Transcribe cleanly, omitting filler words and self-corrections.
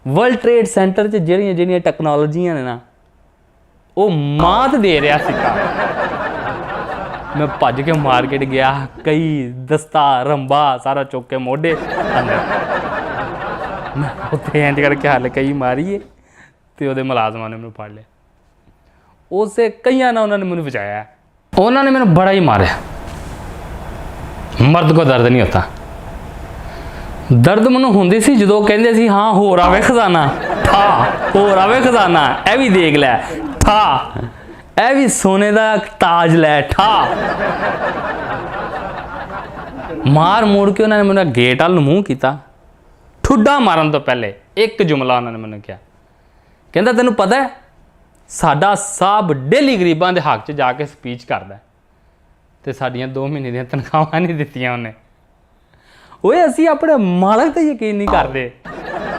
World trade centre च ਜਿਹੜੀਆਂ ਜਿਹੜੀਆਂ ਟੈਕਨੋਲੋਜੀਆਂ ਨੇ ਨਾ ਉਹ ਮਾਤ ਦੇ ਰਿਹਾ ਸਿੱਕਾ। मैं भज के मार्केट गया, कई दस्ता रंबा सारा चुक के मोढे अंदर मैं उत्थे इंज करके हल कई मारी है तो वो मुलाजमान ने मैंने फड़ लिया। उस कईयां ने उन्होंने मैंने बचाया, उन्होंने मैंने बड़ा ही मारा। मर्द को दर्द नहीं होता, दर्द मैनू होंदी सी जो कहते सी हाँ होर आवे खजाना ठा, होर आवे खजाना ए भी देख लै ठा, ਇਹ ਵੀ सोने का ताज लै ठा। मार मुड़ के उन्होंने मेरा गेट वाल मूँह किया, ठुड्डा मारन तो पहले एक जुमला उन्होंने मैंने कहा, कहता तेनों पता है साडा साहब डेली गरीबां दे हक च जाके स्पीच करदा ते साडियां 2 महीने दी तनख्वाहां नहीं दित्तियां उन्हें। ओए असीं अपने मालक ते यकीन नहीं करदे।